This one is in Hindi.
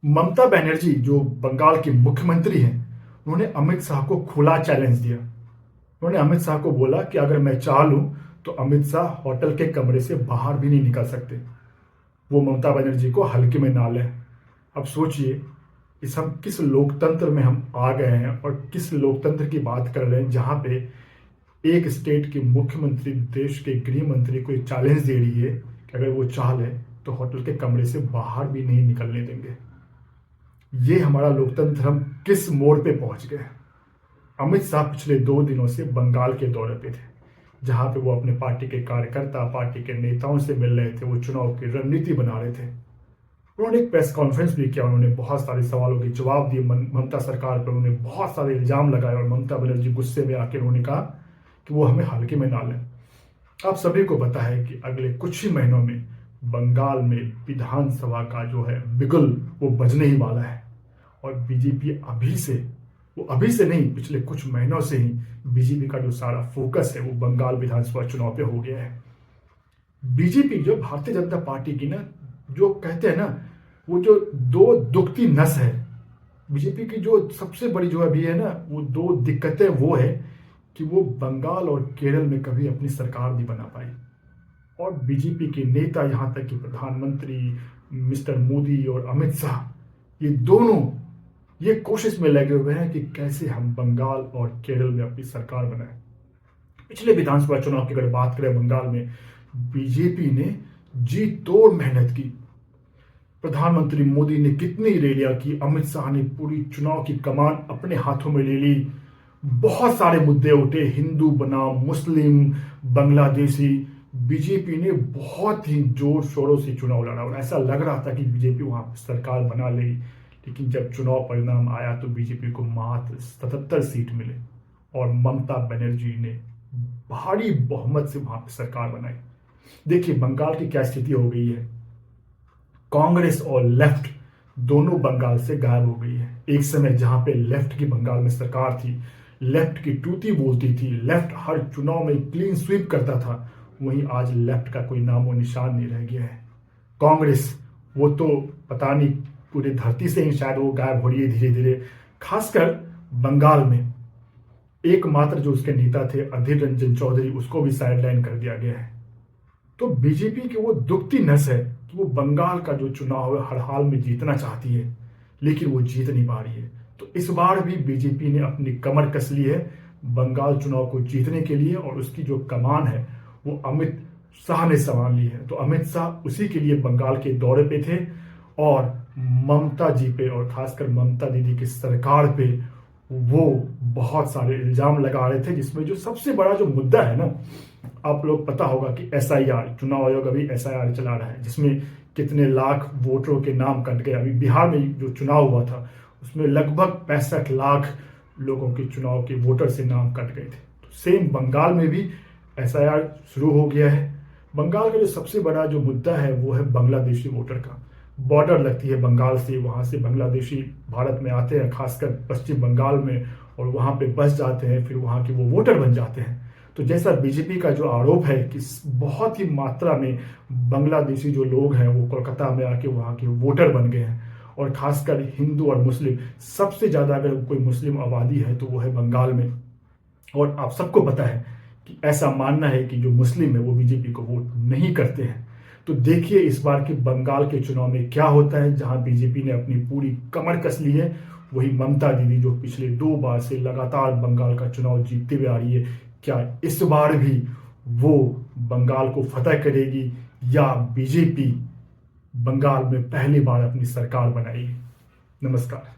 ममता बनर्जी जो बंगाल की मुख्यमंत्री हैं, उन्होंने अमित शाह को खुला चैलेंज दिया। उन्होंने अमित शाह को बोला कि अगर मैं चाह लूं तो अमित शाह होटल के कमरे से बाहर भी नहीं निकल सकते। वो ममता बनर्जी को हल्के में ना लें। अब सोचिए इस हम किस लोकतंत्र में हम आ गए हैं और किस लोकतंत्र की बात कर रहे हैं जहां पे एक स्टेट की मुख्यमंत्री देश के गृह मंत्री को एक चैलेंज दे रही है कि अगर वो चाह ले तो होटल के कमरे से बाहर भी नहीं निकलने देंगे। ये हमारा लोकतंत्र हम किस मोड़ पे पहुंच गए। अमित शाह पिछले 2 दिनों से बंगाल के दौरे पे थे, जहां पे वो अपने पार्टी के कार्यकर्ता, पार्टी के नेताओं से मिल रहे थे, वो चुनाव की रणनीति बना रहे थे। उन्होंने एक प्रेस कॉन्फ्रेंस भी किया, उन्होंने बहुत सारे सवालों के जवाब दिए ममता सरकार पर, उन्होंने बहुत सारे इल्जाम लगाए और ममता बनर्जी गुस्से में आकर उन्होंने कहा कि वो हमें हल्के में ना लें। आप सभी को पता है कि अगले कुछ ही महीनों में बंगाल में विधानसभा का जो है बिगुल वो बजने ही वाला है और बीजेपी अभी से नहीं, पिछले कुछ महीनों से ही बीजेपी का जो सारा फोकस है वो बंगाल विधानसभा चुनाव पे हो गया है। बीजेपी जो भारतीय जनता पार्टी की ना, जो कहते हैं ना, वो जो दो दुखती नस है बीजेपी की, जो सबसे बड़ी जो अभी है ना, वो 2 दिक्कतें वो है कि वो बंगाल और केरल में कभी अपनी सरकार नहीं बना पाई और बीजेपी के नेता, यहाँ तक कि प्रधानमंत्री मिस्टर मोदी और अमित शाह, ये दोनों ये कोशिश में लगे हुए हैं कि कैसे हम बंगाल और केरल में अपनी सरकार बनाएं। पिछले विधानसभा चुनाव की अगर बात करें, बंगाल में बीजेपी ने जी तोड़ मेहनत की। प्रधानमंत्री मोदी ने कितनी रैलियां की, अमित शाह ने पूरी चुनाव की कमान अपने हाथों में ले ली। बहुत सारे मुद्दे उठे, हिंदू बनाम मुस्लिम, बांग्लादेशी। बीजेपी ने बहुत ही जोर शोरों से चुनाव लड़ा और ऐसा लग रहा था कि बीजेपी वहां सरकार बना लेगी, लेकिन जब चुनाव परिणाम आया तो बीजेपी को मात्र 77 सीट मिले और ममता बनर्जी ने भारी बहुमत से वहां पर सरकार बनाई। देखिए बंगाल की क्या स्थिति हो गई है, कांग्रेस और लेफ्ट दोनों बंगाल से गायब हो गई है। एक समय जहां पे लेफ्ट की बंगाल में सरकार थी, लेफ्ट की टूटी बोलती थी, लेफ्ट हर चुनाव में क्लीन स्वीप करता था, वहीं आज लेफ्ट का कोई नामो निशान नहीं रह गया है। कांग्रेस वो तो पता नहीं पूरी धरती से ही शायद वो गायब हो रही है धीरे धीरे। खासकर बंगाल में एकमात्र जो उसके नेता थे अधीर रंजन चौधरी, उसको भी साइडलाइन कर दिया गया है। तो बीजेपी की वो दुखती नस है कि वो बंगाल का जो चुनाव है हर हाल में जीतना चाहती है, लेकिन वो जीत नहीं पा रही है। तो इस बार भी बीजेपी ने अपनी कमर कस ली है बंगाल चुनाव को जीतने के लिए और उसकी जो कमान है वो अमित शाह ने संभाल ली है। तो अमित शाह उसी के लिए बंगाल के दौरे पे थे और ममता जी पे और खासकर ममता दीदी की सरकार पे वो बहुत सारे इल्जाम लगा रहे थे, जिसमें जो सबसे बड़ा जो मुद्दा है ना, आप लोग पता होगा कि एसआईआर, चुनाव आयोग अभी एसआईआर चला रहा है जिसमें कितने लाख वोटरों के नाम कट गए। अभी बिहार में जो चुनाव हुआ था उसमें लगभग 65 लाख लोगों के चुनाव के वोटर से नाम कट गए थे। तो सेम बंगाल में भी एसआईआर शुरू हो गया है। बंगाल का जो सबसे बड़ा जो मुद्दा है वो है बांग्लादेशी वोटर का। बॉर्डर लगती है बंगाल से, वहां से बांग्लादेशी भारत में आते हैं, खासकर पश्चिम बंगाल में, और वहां पे बस जाते हैं, फिर वहां के वो वोटर बन जाते हैं। तो जैसा बीजेपी का जो आरोप है कि बहुत ही मात्रा में बांग्लादेशी जो लोग हैं वो कोलकाता में आके वहां के वोटर बन गए हैं, और खासकर हिंदू और मुस्लिम, सबसे ज्यादा अगर कोई मुस्लिम आबादी है तो वो है बंगाल में। और आप सबको पता है कि ऐसा मानना है कि जो मुस्लिम है वो बीजेपी को वोट नहीं करते हैं। तो देखिए इस बार के बंगाल के चुनाव में क्या होता है, जहां बीजेपी ने अपनी पूरी कमर कस ली है। वही ममता दीदी जो पिछले 2 बार से लगातार बंगाल का चुनाव जीतते हुए आ रही है, क्या इस बार भी वो बंगाल को फतह करेगी या बीजेपी बंगाल में पहली बार अपनी सरकार बनाएगी। नमस्कार।